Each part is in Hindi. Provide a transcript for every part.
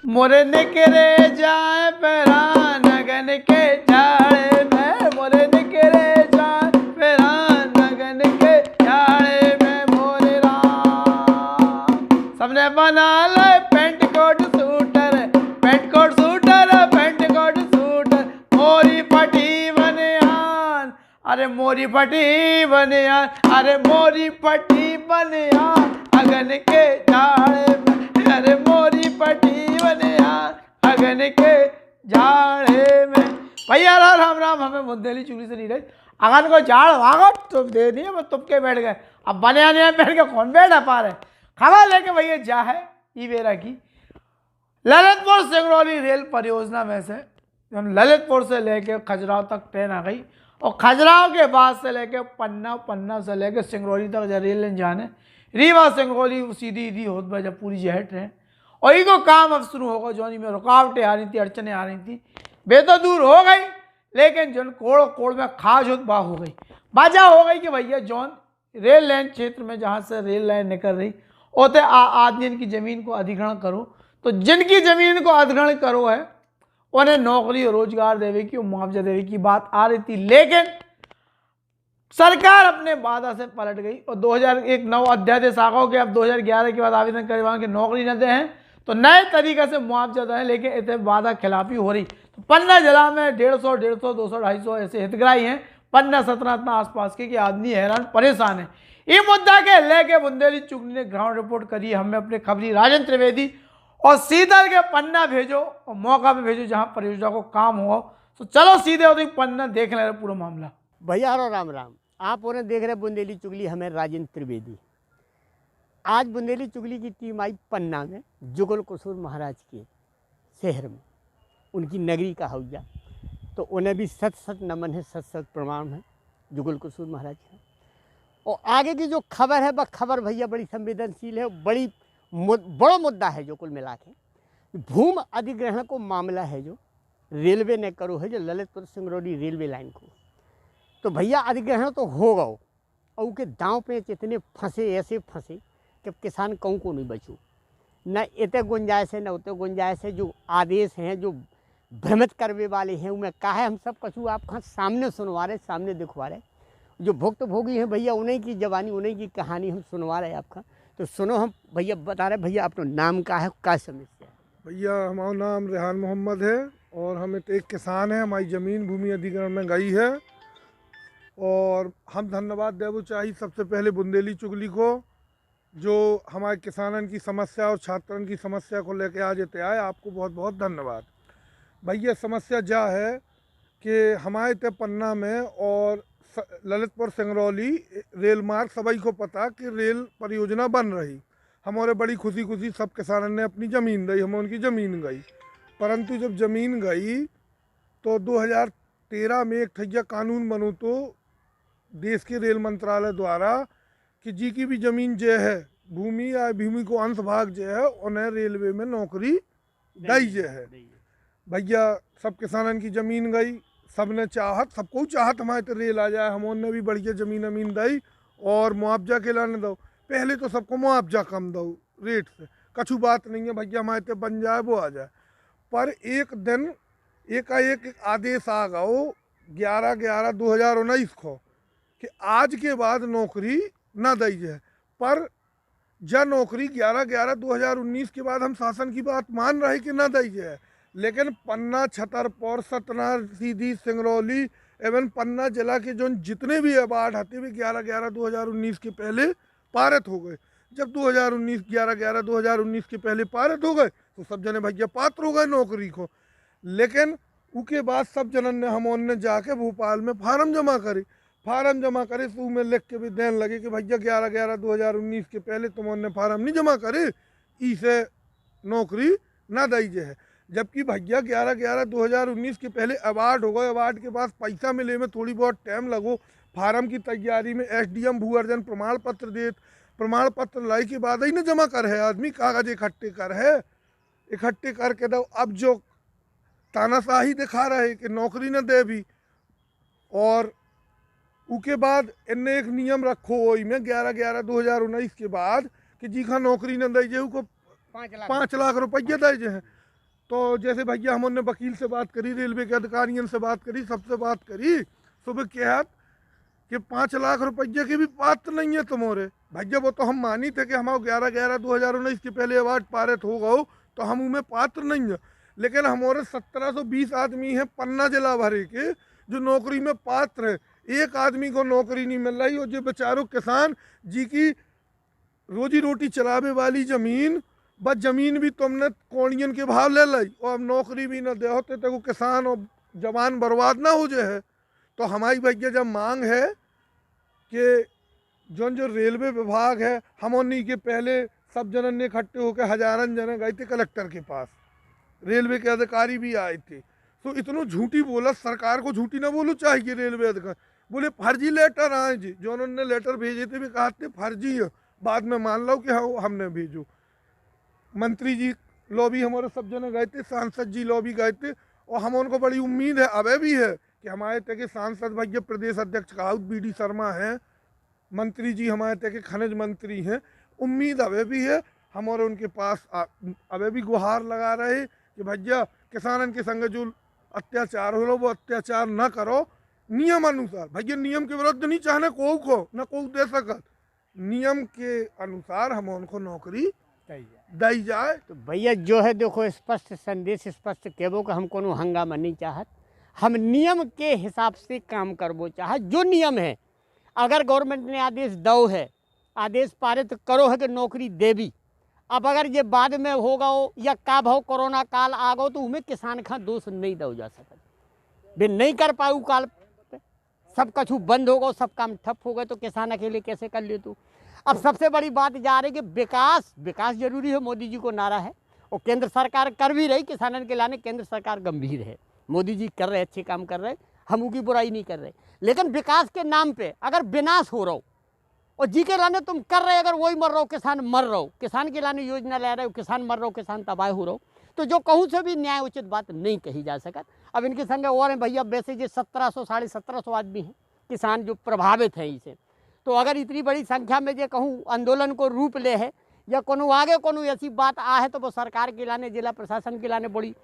मोरे निकरे जाए पेरा नगन के जाड़े में, मोरे निकरे जाए पेरा नगन के जाड़े में मोरे राम। सबने बना ले पेंट कोट सूटर, पेंट कोट सूटर, पेंट कोट सूटर, मोरी पटी बनियान, अरे मोरी पटी बनियान, अरे मोरी पटी बनियान अगन के जाड़े में, अरे मोरी पटी बनियान अगन के जाड़े में। भैया राम राम, हमें बुंदेली चुगली से नहीं रही। अगन को झाड़ वागो तो दे दिए, मैं तुपके बैठ गए। अब बनियान में बैठ के कौन बैठा पा रहे। खबर लेके भैया जा है ईवेरा की ललितपुर सिंगरौली रेल परियोजना में से ललितपुर से लेके खजुराहो तक ट्रेन आ गई, और खजुराहो के बाद से लेके पन्ना, पन्ना से लेके सिंगरौली तक रेल लाइन जाने रीवा सिंगरौली सीधी होत बजा पूरी जो है ट्रेन। और इको काम अब शुरू होगा, जो में रुकावटें आ रही थी, अड़चने आ रही थी, बे तो दूर हो गई, लेकिन जो कोड़ में खाज होत बा हो गई। बाजा हो गई कि भैया जौन रेल लाइन क्षेत्र में जहाँ से रेल लाइन निकल रही ओते आदमी की ज़मीन को अधिग्रहण करो, तो जिनकी ज़मीन को अधिग्रहण करो है उन्हें नौकरी और रोजगार देवे की और मुआवजा देवे की बात आ रही थी, लेकिन सरकार अपने वादा से पलट गई और 2001 नौ अध्यादेश आ गए कि अब 2011 के बाद आवेदन करवाने की नौकरी न दे हैं तो नए तरीके से मुआवजा दें, लेकिन इतने वादा खिलाफी हो रही। तो पन्ना जिला में 150, 200, 250 ऐसे हितग्राही हैं, पन्ना 17 इतना आसपास के कि आदमी हैरान परेशान है। ये मुद्दा के लेके बुंदेली चुगली ने ग्राउंड रिपोर्ट करी। हमें अपने खबरी राजेंद्र त्रिवेदी और सीधे के पन्ना भेजो और मौका पे भेजो जहाँ परियोजना को काम हो। तो चलो सीधे होते पन्ना देख ले पूरा मामला। भैया राम राम, आप उन्हें देख रहे बुंदेली चुगली, हमें राजेंद्र त्रिवेदी। आज बुंदेली चुगली की टीम आई पन्ना में, जुगल किशोर महाराज के शहर में, उनकी नगरी का हौजा। तो उन्हें भी सत सत नमन है, सत सत प्रणाम है जुगल किशोर महाराज का। और आगे की जो खबर है वह खबर भैया बड़ी संवेदनशील है, बड़ा मुद्दा है। जो कुल मिला के भूमि अधिग्रहण को मामला है जो रेलवे ने करो है, जो ललितपुर सिंगरौली रेलवे लाइन को। तो भैया अधिग्रहण तो होगा, और उनके दांव पे इतने फंसे, ऐसे फंसे कि किसान कहूँ को नहीं बचो, न इतने गुंजाइश है न उतने गुंजाइश है। जो आदेश हैं जो भ्रमित करने वाले हैं उनमें कहा है हम सब कछु आप खां सामने सुनवा रहे, सामने दिखवा रहे। जो भुक्तभोगी हैं भैया उन्हीं की जवानी, उन्हीं की कहानी हम सुनवा रहे हैं आपका। तो सुनो, हम भैया बता रहे भैया अपना नाम का है, क्या समस्या है? भैया हमारा नाम रेहान मोहम्मद है और हम एक किसान है। हमारी ज़मीन भूमि अधिग्रहण में गई है और हम धन्यवाद देवो चाहिए सबसे पहले बुंदेली चुगली को, जो हमारे किसानन की समस्या और छात्रन की समस्या को लेके आज इतने आए। आपको बहुत बहुत धन्यवाद। भैया समस्या जा है कि हमारे ते पन्ना में और ललितपुर सिंगरौली रेल मार्ग सभी को पता कि रेल परियोजना बन रही। हमारे बड़ी खुशी सब किसानों ने अपनी ज़मीन दी, हमें उनकी ज़मीन गई। परंतु जब ज़मीन गई तो 2013 में एक ठैया कानून बनो तो देश के रेल मंत्रालय द्वारा कि जी की भी ज़मीन जो है भूमि या भूमि को अंश भाग जो है उन्हें रेलवे में नौकरी दी जो है। भैया सब किसानन की ज़मीन गई, सब ने चाहत, सबको चाहत हमारे तो रेल आ जाए, हमने भी बढ़िया ज़मीन अमीन दी और मुआवजा के लाने दो। पहले तो सबको मुआवजा कम दो रेट से, कछु बात नहीं है भैया हमारे तो बन जाए वो आ जाए। पर एक दिन एकाएक आदेश आ गया 11/11/2019 को कि आज के बाद नौकरी ना दी जाए। पर जब नौकरी 11/11/2019 के बाद हम शासन की बात मान रहे कि ना दी जाए, लेकिन पन्ना, छतरपुर, सतना, सीधी, सिंगरौली एवं पन्ना जिला के जो जितने भी अवार्ड आते हुए 11/11/2019 के पहले पारित हो गए। जब 11/11/2019 के पहले पारित हो गए तो सब जने भैया पात्र हो गए नौकरी को। लेकिन उसके बाद सब जनन ने हमने जाके भोपाल में फार्म जमा करे तो में लिख के भी देने लगे कि भैया 11/11/2019 के पहले तुमने फार्म नहीं जमा करे, इसे नौकरी ना दी है। जबकि भैया 11/11/2019 के पहले अवार्ड हो गए, अवार्ड के बाद पैसा मिले में थोड़ी बहुत टाइम लगो। फार्म की तैयारी में SDM भू अर्जन प्रमाण पत्र दे, प्रमाण पत्र लाई के बाद ही ना जमा कर है आदमी, कागज इकट्ठे कर है, इकट्ठे करके दो। अब जो तानाशाही दिखा रहे कि नौकरी न दे भी, और उसके बाद इनने एक नियम रखो वही में 11/11/2019 के बाद कि जी खा नौकरी न दी को 5 लाख रुपये दे हैं। तो जैसे भैया हमने वकील से बात करी, रेलवे के अधिकारियों से बात करी, सबसे बात करी, सुबह क्या कि 5 लाख रुपये के भी पात्र नहीं है तुम्हारे भैया। वो तो हम मानी थे कि हमारे 11/11/2019 के पहले अवार्ड पारित हो गए तो हम उनमें पात्र नहीं है, लेकिन हमारे 1720 आदमी हैं पन्ना जिला भरे के जो नौकरी में पात्र है। एक आदमी को नौकरी नहीं मिल रही और जो बेचारों किसान जी की रोजी रोटी चलावे वाली ज़मीन, बस ज़मीन भी तुमने कोड़ियन के भाव ले ली और अब नौकरी भी न दे होते तो किसान और जवान बर्बाद ना हो जाए। तो हमारी भैया जब मांग है कि जो रेलवे विभाग है, हम उन्हीं के पहले सब जनन ने इकट्ठे होकर हजारन जन गए थे कलेक्टर के पास, रेलवे के अधिकारी भी आए थे। तो इतना झूठी बोला, सरकार को झूठी ना बोलो चाहिए। रेलवे अधिकारी बोले फर्जी लेटर आए जी, जो उन्होंने लेटर भेजे थे भी कहा थे फर्जी है, बाद में मान लो कि हाँ हमने भेजो। मंत्री जी लॉबी हमारे सब जने गए थे, सांसद जी लॉबी गए थे और हम उनको बड़ी उम्मीद है अब भी है कि हमारे तक के सांसद भैया प्रदेश अध्यक्ष काउत BD शर्मा हैं, मंत्री जी हमारे तक के खनिज मंत्री हैं, उम्मीद अब भी है हम और उनके पास अब भी गुहार लगा रहे कि भैया किसानन के संग जो अत्याचार हो रहा वो अत्याचार न करो, नियम अनुसार। भैया नियम के विरुद्ध नहीं चाहने को न को दे सकत, नियम के अनुसार हम उनको नौकरी दी जाए। तो भैया जो है देखो स्पष्ट संदेश स्पष्ट केबो कि हम कोनो हंगामा नहीं चाहत, हम नियम के हिसाब से काम करबो चाहत। जो नियम है अगर गवर्नमेंट ने आदेश दो है, आदेश पारित करो है कि नौकरी देवी, अब अगर ये बाद में होगा हो या का भाव कोरोना काल आ गो तो उमें किसान का दोष नहीं दो जा सकता, वे नहीं कर पाऊ काल सब कछु बंद हो गो, सब काम ठप हो गए तो किसान अकेले कैसे कर ले तू। अब सबसे बड़ी बात जा रही कि विकास विकास जरूरी है, मोदी जी को नारा है और केंद्र सरकार कर भी रही, किसानों के लाने केंद्र सरकार गंभीर है, मोदी जी कर रहे अच्छे काम कर रहे, हम उनकी बुराई नहीं कर रहे। लेकिन विकास के नाम पे अगर विनाश हो रहा हो और जी के लाने तुम कर रहे, अगर वही मर रहा हो किसान मर रहा हो, किसान के लाने योजना ले रहे हो किसान मर रहा हो, किसान तबाह हो रहा हो, तो जो कहूँ से भी न्याय उचित बात नहीं कही जा सकत। अब इनके संग और हैं भैया, वैसे जो 1700 साढ़े 1700 आदमी हैं किसान जो प्रभावित हैं इसे, तो अगर इतनी बड़ी संख्या में जो कहूँ आंदोलन को रूप ले है या कोनो आगे कोनो ऐसी बात आ है तो वो सरकार के लाने जिला प्रशासन के लाने बड़ी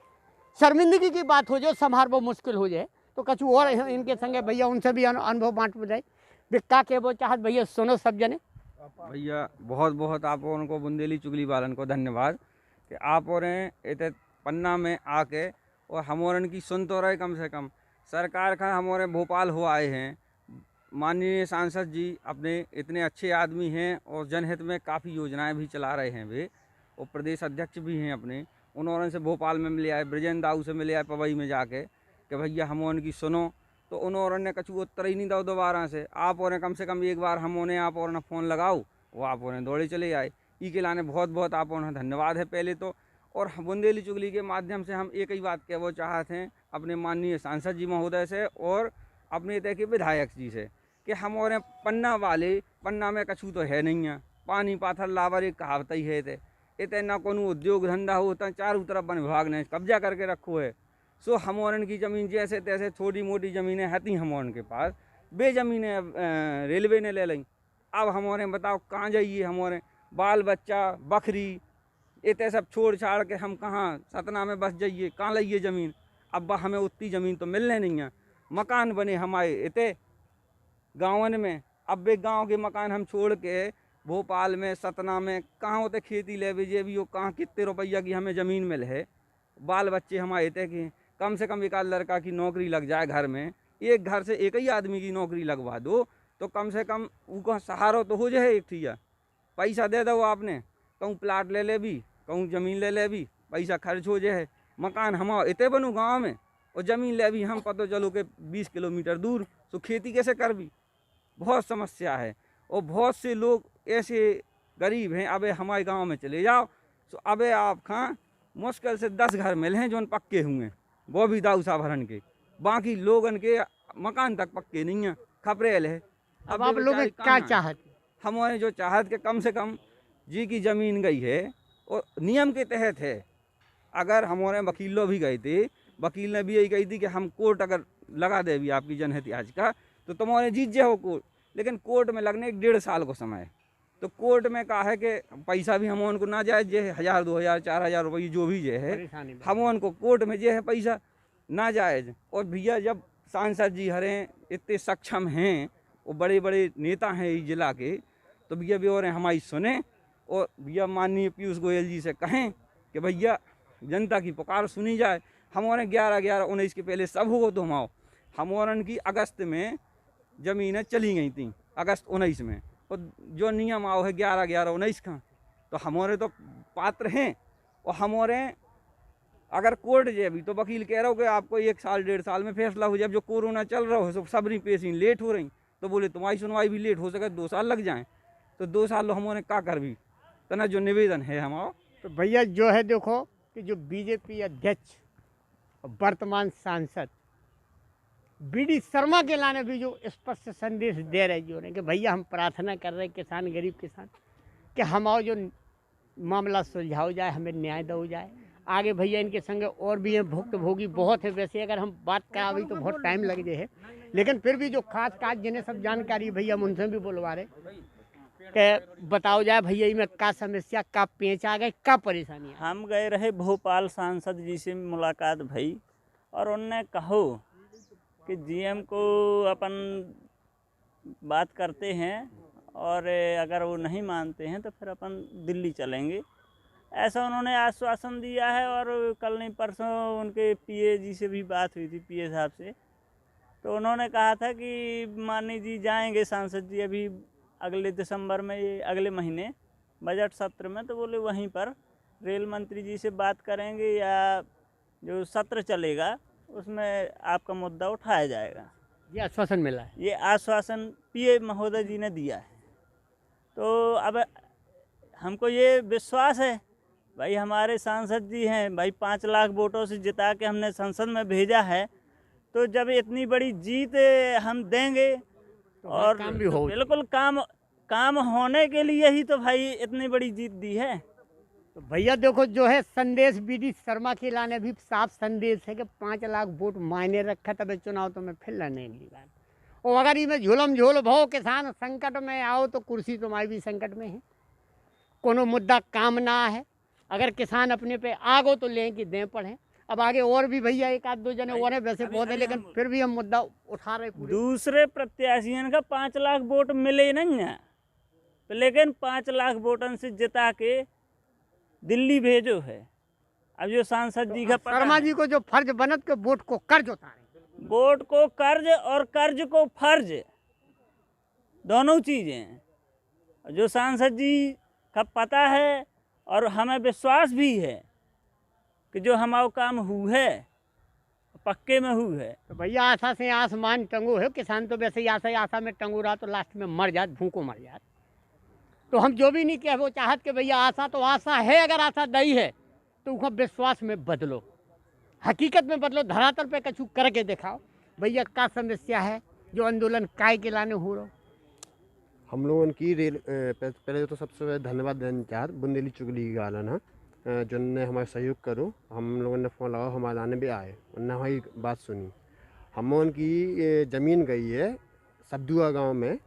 शर्मिंदगी की बात हो जाए, संभालना मुश्किल हो जाए। तो कछु और इनके संगे भैया उनसे भी अनुभव बांट जाए, बिक्का के वो चाहत भैया सुनो सब जने। भैया बहुत बहुत आप उनको बुंदेली चुगली वालन को धन्यवाद कि आप और इतने पन्ना में आके और हम और की सुन तो रहे। कम से कम सरकार का हम और भोपाल हो आए हैं, माननीय सांसद जी अपने इतने अच्छे आदमी हैं और जनहित में काफ़ी योजनाएं भी चला रहे हैं वे, और प्रदेश अध्यक्ष भी हैं अपने। उन्होंने से भोपाल में मिले आए, ब्रजेंद्र दाऊ से मिले आए पवई में जाके कि भैया हम उनकी सुनो, तो उन्होंने कछु उत्तर ही नहीं दो दोबारा से। आप और कम से कम एक बार हम उन्हें आप और फ़ोन लगाओ, वो आप उन्हें दौड़े चले आए। ई के लाने बहुत बहुत आप उन्हें धन्यवाद है पहले तो। और बुंदेली चुगली के माध्यम से हम एक ही बात कह वो चाहते हैं अपने माननीय सांसद जी महोदय से और अपने तय के विधायक जी से कि हम और पन्ना वाले, पन्ना में कछु तो है नहीं है, पानी पाथर लावर एक कहावत ही है थे, इतना कोनो उद्योग धंधा होता है, चारों तरफ वन विभाग ने कब्जा करके रखो है। सो हम और की ज़मीन जैसे तैसे छोटी मोटी ज़मीनें हती हम और के पास, बे ज़मीनें रेलवे ने ले ली। अब हम और बताओ कहाँ जाइए, हम और बाल बच्चा बकरी इतने सब छोड़ छाड़ के हम कहाँ सतना में बस जाइए, कहाँ लाइए ज़मीन। अब हमें उतनी ज़मीन तो मिलने नहीं है, मकान बने हमारे इतने गाँवन में, अब वे गांव के मकान हम छोड़ के भोपाल में सतना में कहाँ होते खेती ले बीजे भी हो, कहाँ कितने रुपया की हमें ज़मीन मिल है। बाल बच्चे हमारे इतने कि कम से कम एक आध लड़का की नौकरी लग जाए घर में, एक घर से एक ही आदमी की नौकरी लगवा दो तो कम से कम उनका सहारा तो हो जाए। एक ठीक है, पैसा दे दो आपने, कहूँ प्लाट ले ले भी, कहूँ ज़मीन ले ले भी, पैसा खर्च हो जाए। मकान हमारा इतने बनू गाँव में और ज़मीन ले भी हम पता चलो कि 20 किलोमीटर दूर, तो खेती कैसे कर भी, बहुत समस्या है। और बहुत से लोग ऐसे गरीब हैं, अब हमारे गांव में चले जाओ तो अब आप खां मुश्किल से 10 घर मिले हैं जो पक्के हुए हैं, वो भी दाऊ साहब भरन के, बाकी लोगन के मकान तक पक्के नहीं हैं, खपरेल है। अब आप लोग क्या चाहत? हमारे जो चाहत के कम से कम जी की ज़मीन गई है और नियम के तहत है। अगर हमारे वकीलों भी गए थे, वकील ने भी यही कही थी कि हम कोर्ट अगर लगा दे भी आपकी जनहित याचिका तो तुम्हारे जीत जाओ कोर्ट, लेकिन कोर्ट में लगने 1.5 साल को समय है। तो कोर्ट में कहा है कि पैसा भी हम उनको ना जाए, जे 1000 2000 4000 रुपये जो भी जे है परेशानी में। हम उनको कोर्ट में जे है पैसा ना जायज। और भैया जब सांसद जी हरे इतने सक्षम हैं और बड़े बड़े नेता हैं इस जिला के, तो भैया भी और हमारी सुने और भैया माननीय पीयूष गोयल जी से कहें कि भैया जनता की पुकार सुनी जाए। हमारे 11/11/19 के पहले सब हो तो हमारन की अगस्त में ज़मीनें चली गई थी, अगस्त 19 में, और जो नियम आओ है 11/11/19 का, तो हमारे तो पात्र हैं। और हमारे अगर कोर्ट जे भी तो वकील कह रहा हो कि आपको 1 साल 1.5 साल में फैसला हो जाए। जो कोरोना चल रहा हो सब पेशी लेट हो रही, तो बोले तुम्हारी सुनवाई भी लेट हो सके, 2 साल लग जाएं, तो 2 साल हमारे क्या कर भी तना। जो निवेदन है हमारा, तो भैया जो है देखो कि जो बीजेपी अध्यक्ष और वर्तमान सांसद BD शर्मा के लाने भी जो स्पष्ट संदेश दे रहे जो कि भैया हम प्रार्थना कर रहे किसान, गरीब किसान, कि हमारा जो मामला सुलझाओ जाए, हमें न्याय दो जाए। आगे भैया इनके संग और भी हैं, भुक्तभोगी बहुत है। वैसे अगर हम बात करावी तो बहुत टाइम लग जाए है, लेकिन फिर भी जो खास खास जिन्हें सब जानकारी भैया हम उनसे भी बुलवा रहे कि बताओ जाए भैया इनमें का समस्या, का पेंच आ गए, का परेशानी है। हम गए रहे भोपाल सांसद जी से मुलाकात भई और उनने कहो कि GM को अपन बात करते हैं और अगर वो नहीं मानते हैं तो फिर अपन दिल्ली चलेंगे, ऐसा उन्होंने आश्वासन दिया है। और कल नहीं परसों उनके PA जी से भी बात हुई थी, PA साहब से, तो उन्होंने कहा था कि माननीय जी जाएंगे सांसद जी अभी अगले दिसंबर में, ये अगले महीने बजट सत्र में, तो बोले वहीं पर रेल मंत्री जी से बात करेंगे या जो सत्र चलेगा उसमें आपका मुद्दा उठाया जाएगा। ये आश्वासन मिला है, ये आश्वासन PA महोदय जी ने दिया है। तो अब हमको ये विश्वास है भाई हमारे सांसद जी हैं भाई, 5 लाख वोटों से जिता के हमने संसद में भेजा है, तो जब इतनी बड़ी जीत हम देंगे तो और काम भी तो हो। बिल्कुल काम होने के लिए ही तो भाई इतनी बड़ी जीत दी है। तो भैया देखो जो है संदेश BD शर्मा के लाने भी साफ संदेश है कि 5 लाख वोट मायने रखा तब चुनाव तो मैं फिर लड़ने की बात। और अगर इसमें झोलम झोल भाव किसान संकट में आओ तो कुर्सी तुम्हारी भी संकट में है, कोनो मुद्दा काम ना है। अगर किसान अपने पे आगो तो लें कि दें पढ़ें। अब आगे और भी भैया 1-2 जने और हैं वैसे बहुत है, लेकिन फिर भी हम मुद्दा उठा रहे पूरे। दूसरे प्रत्याशियों का 5 लाख वोट मिले नहीं है, तो लेकिन 5 लाख वोटन से जिता के दिल्ली भेजो है। अब जो सांसद जी का पता शर्मा है, जी को जो फर्ज बनत के वोट को कर्ज उतारे, वोट को कर्ज और कर्ज को फर्ज, दोनों चीज़ें हैं। जो सांसद जी का पता है और हमें विश्वास भी है कि जो हमारा काम हुआ है पक्के में हुआ है। तो भैया आशा से आसमान टंगो है। किसान तो वैसे ही आशा में टंगो रहा तो लास्ट में मर जात, भूखों मर जात। तो हम जो भी नहीं कह वो चाहत कि भैया आशा तो आशा है, अगर आशा दई है तो उसको विश्वास में बदलो, हकीकत में बदलो, धरातल पे कछु करके दिखाओ। भैया का समस्या है जो आंदोलन काय के लाने हो रहा। हम लोगों की रेल पहले तो सबसे पहले धन्यवाद देना चाहत बुंदेली चुगली की गालन है जिनने हमारा सहयोग करो। हम लोगों ने फ़ोन लगाओ, हमारे आने भी आए, उन्होंने हमारी बात सुनी। हम उनकी ज़मीन गई है सब्दुआ गांव में,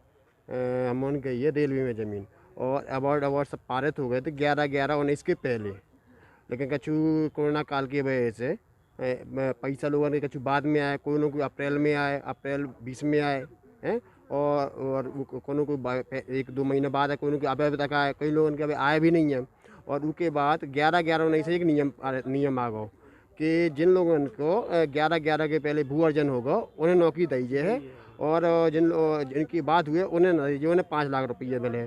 हम उन गई है रेलवे में ज़मीन, और अवार्ड सब पारित हो गए थे 11/11/19 के पहले। लेकिन कछु कोरोना काल की वजह से पैसा लोगों ने कछु बाद में आए, कोई को अप्रैल में आए, अप्रैल 20 में आए हैं, और कोनो को 1-2 महीने बाद है, कोई को अभी तक आए, कई लोगों के अभी आए भी नहीं है। और उसके बाद 11/11/19 से एक नियम आ गया कि जिन लोगों को 11/11 के पहले भू अर्जन होगा उन्हें नौकरी दीजिए है, और जिनकी बात हुई उन्हें न दीजिए, उन्हें 5 लाख रुपये मिले।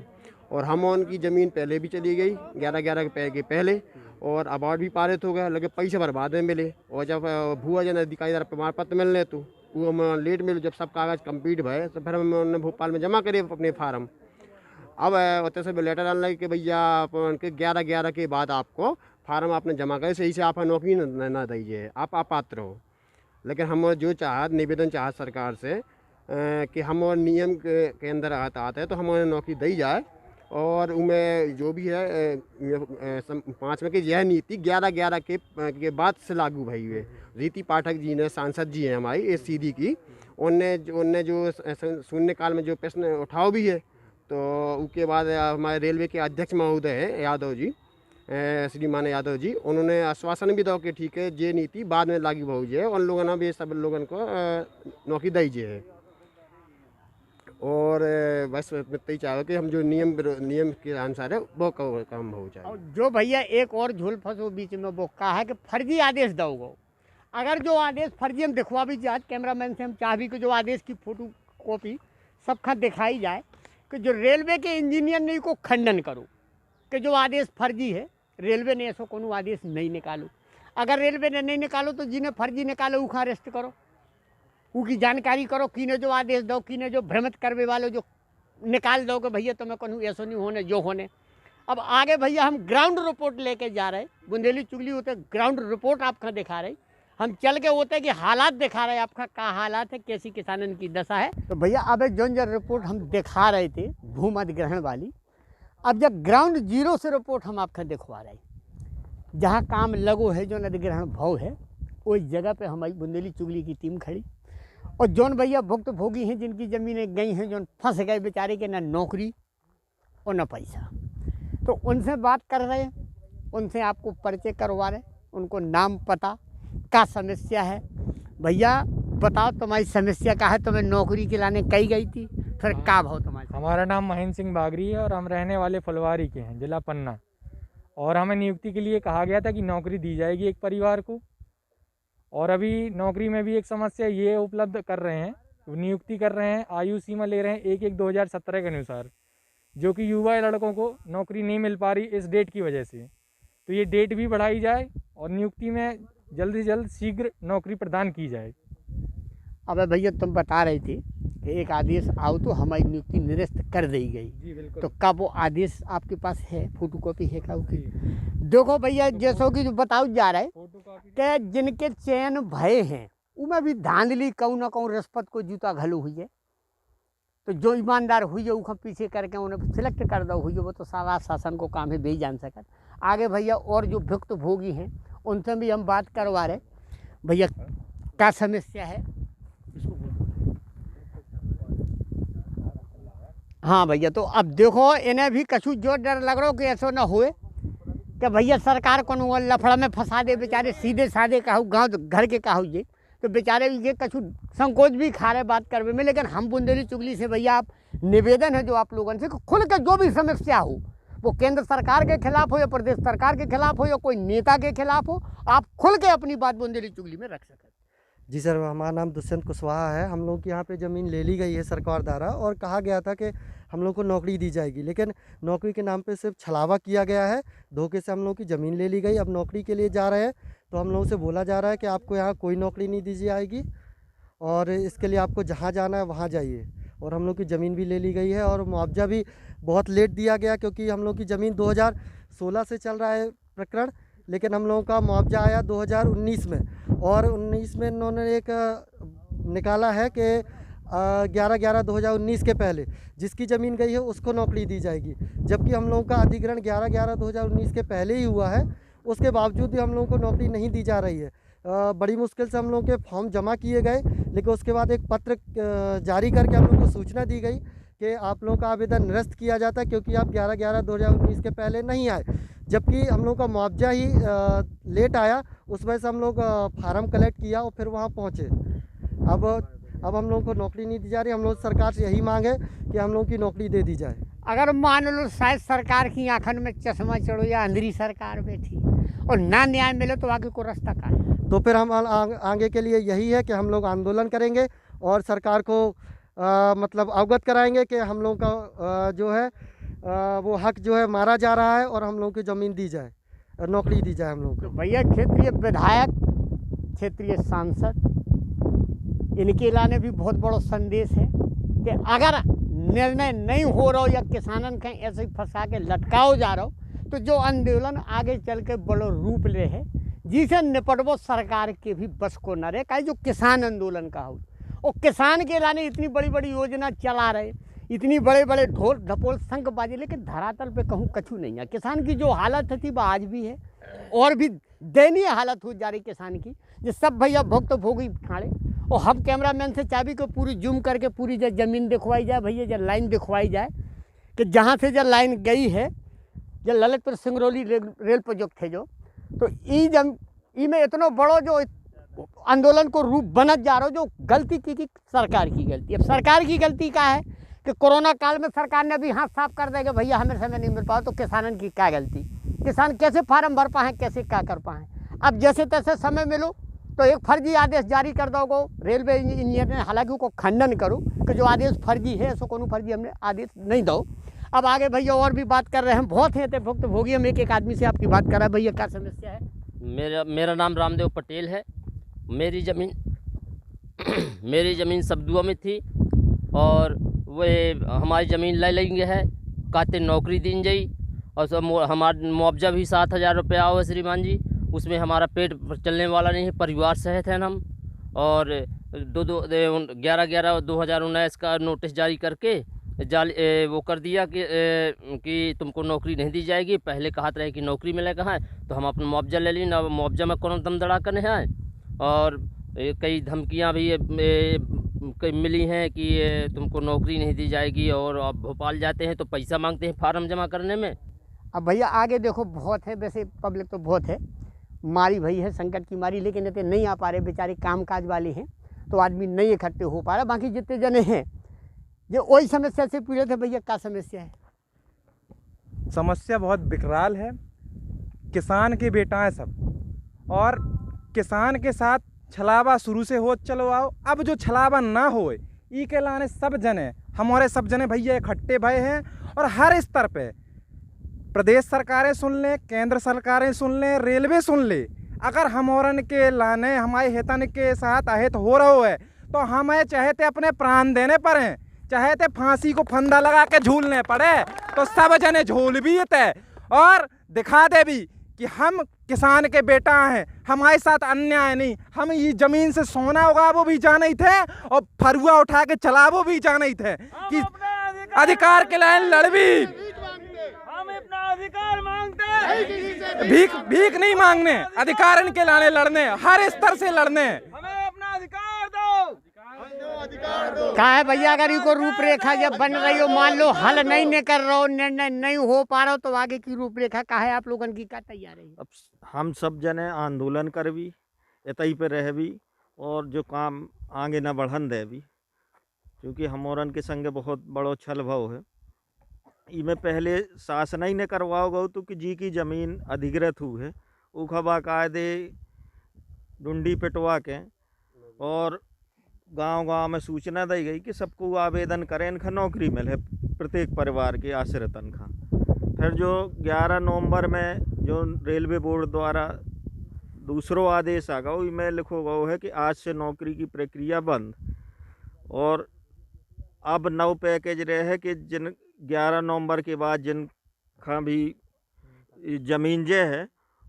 और हम उनकी ज़मीन पहले भी चली गई 11/11 के पहले, और अवार्ड भी पारित हो गया, लेकिन पैसे बर्बाद में मिले। और जब भू अर्जन अधिकारी द्वारा प्रमाण पत्र मिलने तो वो हमें लेट मिले। जब सब कागज़ कंप्लीट भए तो फिर हमने भोपाल में जमा करे अपने फार्म। अब उतने से लेटर आने लगे कि भैया उनके 11/11 के बाद आपको फार्म आपने जमा करे, सही से आप नौकरी ना दीजिए, आप अपात्र हो। लेकिन हम जो चाहत निवेदन चाहत सरकार से कि हम और नियम के अंदर आते हैं तो हमें नौकरी दी जाए। और उनमें जो भी है 5 में की यह नीति 11/11 के बाद से लागू भई हुई है। रीति पाठक जी ने, सांसद जी हैं हमारी SCD की, उनने जो शून्यकाल में जो प्रश्न उठाओ भी है तो उसके बाद हमारे रेलवे के अध्यक्ष महोदय हैं यादव जी, श्रीमान यादव जी, उन्होंने आश्वासन भी दो कि ठीक है ये नीति बाद में लागू हो जाए, उन लोगों ने भी सब लोगों को नौकरी दीजिए है। और बस मैं इतना ही चाहूँ कि हम जो नियम के अनुसार है वो काम हो जाए। और जो भैया एक और झोल फंसो बीच में, वो कहा है कि फर्जी आदेश दोगे। अगर जो आदेश फर्जी हम दिखवा भी जाए, कैमरामैन से हम चाह भी कि जो आदेश की फोटो कॉपी सब खत दिखाई जाए कि जो रेलवे के इंजीनियर ने को खंडन करो कि जो आदेश फर्जी है, रेलवे ने ऐसा कोनो आदेश नहीं निकालो। अगर रेलवे ने नहीं निकालो तो जिन्हें फर्जी निकालो उखा अरेस्ट करो, उनकी जानकारी करो, किने जो आदेश दो, किने जो भ्रमित करवे वाले जो निकाल दो कि भैया तुम्हें कहूँ ऐसा नहीं होने जो होने। अब आगे भैया हम ग्राउंड रिपोर्ट लेके जा रहे, बुंदेली चुगली होते ग्राउंड रिपोर्ट आपका दिखा रहे, हम चल के होते कि हालात दिखा रहे आपका क्या हालात है, कैसी किसानन की दशा है। तो भैया अब जो रिपोर्ट हम दिखा रहे थे भूमि अधिग्रहण वाली, अब जब ग्राउंड जीरो से रिपोर्ट हम आपका दिखवा रहे, जहाँ काम लगो है जो अधिग्रहण भाव है, उस जगह पे हमारी बुंदेली चुगली की टीम खड़ी। और जौन भैया भुक्त भोगी हैं जिनकी ज़मीनें गई हैं, जौन फंस गए बेचारे के, ना नौकरी और ना पैसा, तो उनसे बात कर रहे हैं, उनसे आपको परिचय करवा रहे, उनको नाम पता क्या समस्या है। भैया बताओ तुम्हारी समस्या क्या है, तुम्हें नौकरी के लाने कही गई थी, फिर क्या भाव तुम्हारा? हमारा नाम महेंद्र सिंह बागरी है और हम रहने वाले फुलवारी के हैं, जिला पन्ना। और हमें नियुक्ति के लिए कहा गया था कि नौकरी दी जाएगी एक परिवार को, और अभी नौकरी में भी एक समस्या ये उपलब्ध कर रहे हैं, नियुक्ति कर रहे हैं, आयु सीमा ले रहे हैं 1/1/2017 के अनुसार, जो कि युवा लड़कों को नौकरी नहीं मिल पा रही इस डेट की वजह से। तो ये डेट भी बढ़ाई जाए और नियुक्ति में जल्द से जल्द शीघ्र नौकरी प्रदान की जाए। अब भैया तुम बता रहे थे कि एक आदेश आओ तो हमारी नियुक्ति निरस्त कर दी गई। जी बिल्कुल। तो कब वो आदेश आपके पास है, फोटो कॉपी है क्या उसकी? देखो भैया जैसो कि जो बताओ जा रहा है कि जिनके चयन भय हैं उनमें भी धांधली कहूँ ना कहूँ रिश्वत को जूता घलो हुई है, तो जो ईमानदार हुई है उसका पीछे करके उन्हें सिलेक्ट कर दो हुई है, वो तो सारा शासन को काम है, बेही जान सकत। आगे भैया और जो भुक्त भोगी हैं उनसे भी हम बात करवा रहे, भैया क्या समस्या है? हाँ भैया, तो अब देखो इन्हें भी कछु जो डर लग रहा हो कि ऐसा ना हुए कि भैया सरकार को लफड़ा में फंसा दे, बेचारे सीधे साधे कहूँ गाँव घर के कहूँ जी, तो बेचारे ये कछु संकोच भी खा रहे बात करने में। लेकिन हम बुंदेली चुगली से भैया आप निवेदन है जो आप लोगों से खुल के जो भी समस्या हो, वो केंद्र सरकार के खिलाफ हो या प्रदेश सरकार के खिलाफ हो या कोई नेता के खिलाफ हो, आप खुल के अपनी बात बुंदेली चुगली में रख सकें। जी सर, हमारा नाम दुष्यंत कुशवाहा है। हम लोग के यहाँ पे ज़मीन ले ली गई है सरकार द्वारा और कहा गया था कि हम लोग को नौकरी दी जाएगी, लेकिन नौकरी के नाम पे सिर्फ छलावा किया गया है, धोखे से हम लोग की ज़मीन ले ली गई। अब नौकरी के लिए जा रहे हैं तो हम लोगों से बोला जा रहा है कि आपको यहाँ कोई नौकरी नहीं दी जाएगी और इसके लिए आपको जहाँ जाना है वहाँ जाइए। और हम लोग की ज़मीन भी ले ली गई है और मुआवजा भी बहुत लेट दिया गया, क्योंकि हम लोग की ज़मीन 2016 से चल रहा है प्रकरण, लेकिन हम लोगों का मुआवजा आया 2019 में। और 19 में इन्होंने एक निकाला है कि 11/11/2019 के पहले जिसकी ज़मीन गई है उसको नौकरी दी जाएगी, जबकि हम लोगों का अधिग्रहण 11/11/2019 के पहले ही हुआ है। उसके बावजूद भी हम लोगों को नौकरी नहीं दी जा रही है। बड़ी मुश्किल से हम लोगों के फॉर्म जमा किए गए, लेकिन उसके बाद एक पत्र जारी करके हम लोग को सूचना दी गई कि आप लोगों का आवेदन निरस्त किया जाता है क्योंकि आप 11/11/2019 के पहले नहीं आए, जबकि हम लोग का मुआवजा ही लेट आया। उस वजह से हम लोग फार्म कलेक्ट किया और फिर वहाँ पहुँचे। अब हम लोगों को नौकरी नहीं दी जा रही। हम लोग सरकार से यही मांग है कि हम लोगों की नौकरी दे दी जाए। अगर मान लो शायद सरकार की आंखन में चश्मा चढ़ो या अंधेरी सरकार बैठी और ना न्याय मिले तो आगे को रास्ता का है? तो फिर हम आगे के लिए यही है कि हम लोग आंदोलन करेंगे और सरकार को मतलब अवगत कराएंगे कि हम लोग का जो है वो हक जो है मारा जा रहा है और हम लोगों की ज़मीन दी जाए, नौकरी दी जाए हम लोग को। भैया क्षेत्रीय विधायक, क्षेत्रीय सांसद, इनके लाने भी बहुत बड़ा संदेश है कि अगर निर्णय नहीं हो रहा हो या किसानन कहीं ऐसे ही फंसा के लटकाओ जा रहा हो तो जो आंदोलन आगे चल के बड़ो रूप ले है, जिसे निपटबो सरकार के भी बस को न रहे। कहीं जो किसान आंदोलन का हो और किसान के लाने इतनी बड़ी बड़ी योजना चला रहे, इतनी बड़े बड़े ढोल ढपोल शंखबाजी, लेकिन धरातल पे कहूँ कछु नहीं है। किसान की जो हालत थी वह आज भी है और भी दयनीय हालत हो जा रही किसान की, जो सब भैया भुक्त भोगी खाड़े। और हम कैमरामैन से चाबी को पूरी जूम करके पूरी जब ज़मीन दिखवाई जाए भैया, जब लाइन दिखवाई जाए कि जहाँ से जब लाइन गई है, जब ललितपुर सिंगरौली रेल प्रोजेक्ट थे जो, तो ई में इतना बड़ो जो आंदोलन को रूप बनत जा रहा हो, जो गलती की सरकार की गलती। अब सरकार की गलती क्या है कि कोरोना काल में सरकार ने भी हाथ साफ कर देगा, भैया हमें समय नहीं मिल पाओ, तो किसानों की क्या गलती? किसान कैसे फार्म भर पाएँ, कैसे क्या कर पाएँ? अब जैसे तैसे समय मिलो तो एक फर्जी आदेश जारी कर दोगो रेलवे इंजीनियर ने, हालांकि उसको खंडन करूँ कि जो आदेश फर्जी है, ऐसा कोनो फर्जी हमने आदेश नहीं दो। अब आगे भैया और भी बात कर रहे हैं, बहुत हैं तो भुक्त भोगी, हम एक आदमी से आपकी बात कर रहे हैं। भैया क्या समस्या है? मेरा नाम रामदेव पटेल है। मेरी ज़मीन सबदुआ में थी और वे हमारी ज़मीन ले लेंगे है, कहते नौकरी दी जाई और सब हमारा मुआवजा भी 7,000 रुपया हुआ श्रीमान जी। उसमें हमारा पेट चलने वाला नहीं है, परिवार सहित हैं हम। और 11/11/2019 का नोटिस जारी करके वो कर दिया कि तुमको नौकरी नहीं दी जाएगी। पहले कहा रहे कि नौकरी मिलेगा है, तो हम अपना मुआवजा ले ली ना, मुआवजा में कौन दम दड़ा करने हैं। और कई धमकियां भी मिली हैं कि तुमको नौकरी नहीं दी जाएगी, और आप भोपाल जाते हैं तो पैसा मांगते हैं फार्म जमा करने में। अब भैया आगे देखो, बहुत है वैसे पब्लिक तो बहुत है, मारी भई है संकट की मारी, लेकिन इतने नहीं आ पा रहे बेचारे, कामकाज वाले हैं तो आदमी नहीं इकट्ठे हो पा रहा। बाकी जितने जने हैं जो वही समस्या से पीड़ित है। भैया क्या समस्या है? समस्या बहुत विकराल है। किसान के बेटा हैं सब, और किसान के साथ छलावा शुरू से हो चलो आओ। अब जो छलावा ना हो ई के लाने सब जने, हमारे सब जने भैया इकट्ठे भय हैं। और हर स्तर पे प्रदेश सरकारें सुन लें, केंद्र सरकारें सुन लें, रेलवे सुन ले, अगर हमौरन के लाने हमारे हितन के साथ अहित हो रहा है तो हमें चाहते अपने प्राण देने पड़े, चाहते फांसी को फंदा लगा के झूलने पड़े, तो सब जने झूल भी थे और दिखा दे भी कि हम किसान के बेटा हैं, हमारे साथ अन्याय नहीं। हम ये जमीन से सोना होगा वो भी जाने थे और फरुआ उठा के चला वो भी जाने थे कि अधिकार के लिए लड़बी। हम अपना अधिकार मांगते हैं, भीख नहीं मांगने, अधिकार के लाने लड़ने, हर स्तर से लड़ने। हमें अपना अधिकार दो। क्या है भैया, अगर इनको रूपरेखा जब बन रही हो, मान लो हल नहीं कर रहा हो, निर्णय नहीं हो पा रहा हो, तो आगे की रूपरेखा क्या है आप लोगों की, क्या तैयार है? अब हम सब जने आंदोलन कर भी इतई पे रह भी, और जो काम आगे न बढ़न दे भी, क्योंकि हमौरन के संगे बहुत बड़ो छल भाव है। इमें पहले शासन ही न करवाओ गो तो कि जी की ज़मीन अधिग्रत हुई है, उखा बाकायदे डुंडी पिटवा के और गांव-गांव में सूचना दी गई कि सबको आवेदन करें, इनका नौकरी मिले प्रत्येक परिवार के आश्रितन का। फिर जो 11 नवंबर में जो रेलवे बोर्ड द्वारा दूसरो आदेश आ गया, इसमें लिखो गया है कि आज से नौकरी की प्रक्रिया बंद। और अब नव पैकेज रहे कि जिन 11 नवंबर के बाद जिनका भी ज़मीन जे है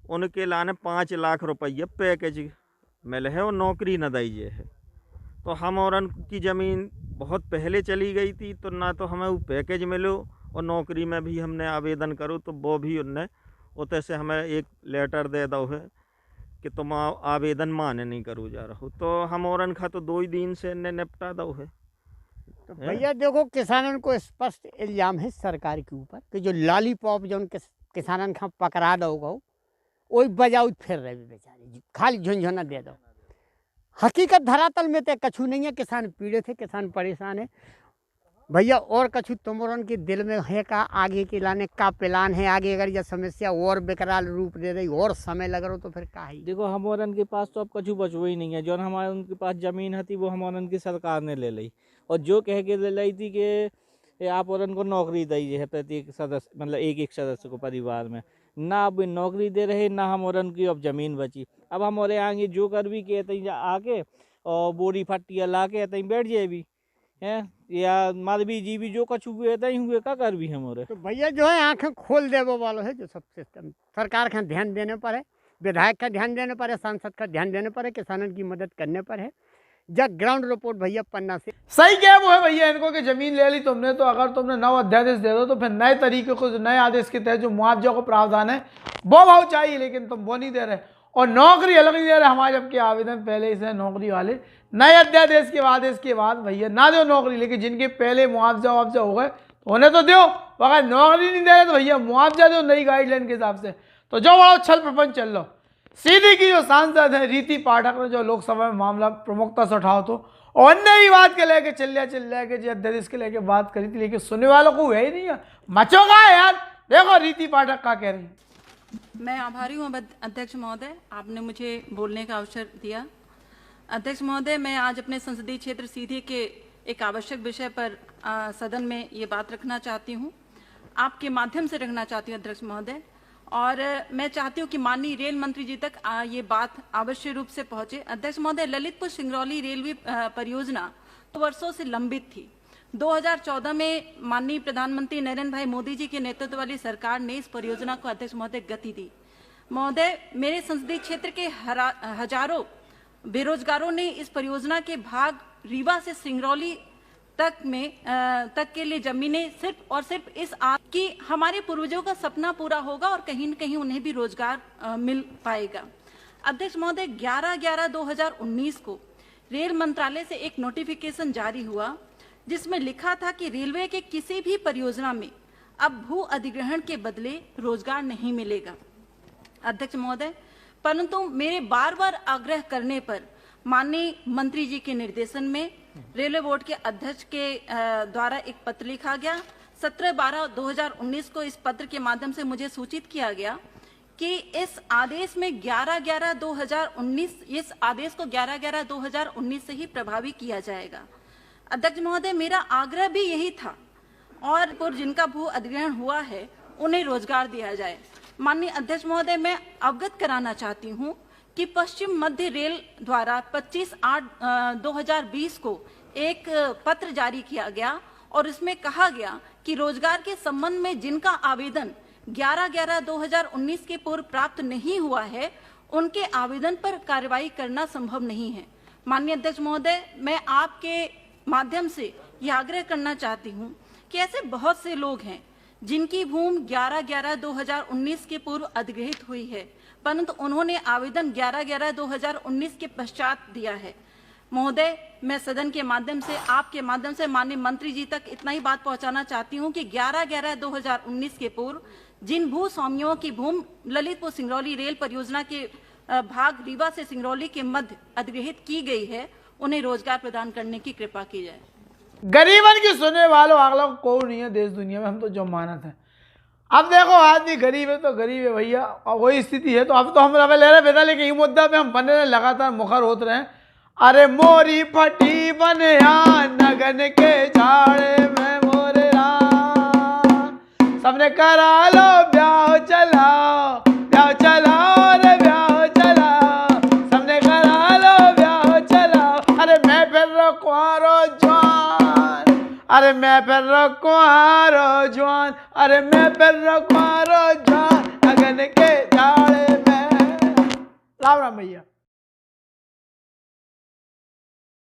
उनके लाने 5 लाख रुपये पैकेज मिले है और नौकरी न दी जे है। तो हम और की ज़मीन बहुत पहले चली गई थी, तो ना तो हमें वो पैकेज मिलो और नौकरी में भी हमने आवेदन करो तो वो भी उनने उतने से हमें एक लेटर दे दो है कि तुम आवेदन माने नहीं करो जा रहा हो। तो हम और खा तो 2 ही दिन से इन्हें निपटा दो है। तो भैया देखो, किसानों को स्पष्ट इल्ज़ाम है सरकार के ऊपर कि जो लॉलीपॉप जो किसानों का पकड़ा दोगे वही बजाऊ फिर रहे बेचारे, खाली झुंझुना दे दो। हकीकत धरातल में तो कछु नहीं है, किसान पीड़ित है, किसान परेशान है। भैया और कछु तुमरन के दिल में है का आगे के लाने का प्लान है? आगे अगर यह समस्या और बेकरार रूप दे रही और समय लग रहा हो तो फिर क्या है? देखो हमौरन के पास तो अब कछु बचो ही नहीं है। जो हमारे उनके पास ज़मीन थी वो हमौरन की सरकार ने ले ली, और जो कह के ले ली थी कि आप और उनको नौकरी दी है प्रत्येक सदस्य, मतलब एक सदस्य को परिवार में, ना अब नौकरी दे रहे ना हम और उनकी अब ज़मीन बची। अब हम और आगे जो कर भी कहते आके और बोरी फट्टिया ला के तहीं बैठ जाए भी हैं, या मालवी जी भी जो कछ हुए तहीं हुए का कर भी हम और। तो भैया जो है आँखें खोल देवो वालों है, जो सब सिस्टम सरकार का ध्यान देने पर है, विधायक का ध्यान देने पर है, सांसद का ध्यान देने पर है, किसानों की मदद करने पर है। जब ग्राउंड रिपोर्ट भैया पन्ना से सही क्या वो है भैया इनको कि जमीन ले ली तुमने, तो अगर तुमने नव अध्यादेश दे दो तो फिर नए तरीके को, नए आदेश के तहत जो मुआवजा को प्रावधान है वो भाव चाहिए, लेकिन तुम वो नहीं दे रहे। और नौकरी अलग नहीं दे रहे हमारे, जबकि आवेदन पहले से नौकरी वाले नए अध्यादेश के आदेश के बाद भैया ना दो नौकरी, लेकिन जिनके पहले मुआवजा हो गए तो उन्हें तो दो, वो अगर नौकरी नहीं दे रहे तो भैया मुआवजा दो नई गाइडलाइन के हिसाब से। तो जो बड़ा छल प्रपंच चल रहा, सीधी की जो सांसद है रीति पाठक ने जो लोकसभा में मामला प्रमुखता से उठाओ तो और अन्य ही बात के लेके चल रहा के जो अध्यादेश के लेके बात करी थी, लेकिन सुनने वालों को है ही नहीं है, मचोगा यार। देखो रीति पाठक क्या कह रही है। मैं आभारी हूँ अध्यक्ष महोदय, आपने मुझे बोलने का अवसर दिया। अध्यक्ष महोदय, मैं आज अपने संसदीय क्षेत्र सीधी के एक आवश्यक विषय पर सदन में ये बात रखना चाहती हूँ, आपके माध्यम से रखना चाहती हूँ अध्यक्ष महोदय। और मैं चाहती हूँ कि माननीय रेल मंत्री जी तक ये बात आवश्यक रूप से पहुँचे। अध्यक्ष महोदय, ललितपुर सिंगरौली रेलवे परियोजना 2 वर्षों से लंबित थी। 2014 में माननीय प्रधानमंत्री नरेंद्र भाई मोदी जी के नेतृत्व वाली सरकार ने इस परियोजना को अध्यक्ष महोदय गति दी। महोदय, मेरे संसदीय क्षेत्र के हजारों बेरोजगारों ने इस परियोजना के भाग रीवा से सिंगरौली तक के लिए जमीनें सिर्फ और सिर्फ इस कि हमारे पूर्वजों का सपना पूरा होगा और कहीं न कहीं उन्हें भी रोजगार मिल पाएगा। अध्यक्ष महोदय, 11/11/2019 को रेल मंत्रालय से एक नोटिफिकेशन जारी हुआ जिसमें लिखा था कि रेलवे के किसी भी परियोजना में अब भू अधिग्रहण के बदले रोजगार नहीं मिलेगा। अध्यक्ष महोदय, परंतु मेरे बार बार आग्रह करने पर माननीय मंत्री जी के निर्देशन में रेलवे बोर्ड के अध्यक्ष के द्वारा एक पत्र लिखा गया। 17/12/2019 को इस पत्र के माध्यम से मुझे सूचित किया गया कि इस आदेश में 11/11/2019 इस आदेश को 11/11/2019 से ही प्रभावी किया जाएगा। अध्यक्ष महोदय, मेरा आग्रह भी यही था और जिनका भू अधिग्रहण हुआ है उन्हें रोजगार दिया जाए। माननीय अध्यक्ष महोदय, मैं अवगत कराना चाहती हूँ कि पश्चिम मध्य रेल द्वारा 25/8/2020 को एक पत्र जारी किया गया और इसमें कहा गया कि रोजगार के संबंध में जिनका आवेदन 11/11/2019 के पूर्व प्राप्त नहीं हुआ है उनके आवेदन पर कार्रवाई करना संभव नहीं है। माननीय अध्यक्ष महोदय, मैं आपके माध्यम से यह आग्रह करना चाहती हूँ कि ऐसे बहुत से लोग हैं जिनकी भूमि 11/11/2019 के पूर्व अधिग्रहित हुई है, परंतु उन्होंने आवेदन 11/11/2019 के पश्चात दिया है। महोदय, मैं सदन के माध्यम से आपके माध्यम से माननीय मंत्री जी तक इतना ही बात पहुंचाना चाहती हूं कि 11/11/2019 के पूर्व जिन भू स्वामियों की भूमि ललितपुर सिंगरौली रेल परियोजना के भाग रीवा से सिंगरौली के मध्य अधिग्रहित की गई है उन्हें रोजगार प्रदान करने की कृपा की जाए। गरीबन की सुनने वालों अगला को नहीं है देश दुनिया में, हम तो जो मानत है। अब देखो आदमी गरीब है तो गरीब है भैया, और वही स्थिति है। तो अब तो हम रवे ले रहे बेटा, लेकिन ये मुद्दा पे हम बने लगातार मुखर होते रहे। अरे मोरी फटी बनिया नगन के झाड़े में मोरे राम, सबने करा लो ब्याह चलाओ रे ब्याह चलाओ, सबने करा लो ब्याह चलाओ। अरे मैं फिर कुंवारो जवान, अरे मैं फिर कुंवारो जवान, अरे मैं फिर कुंवारो जवान नगन के झाड़े में। राम राम भैया।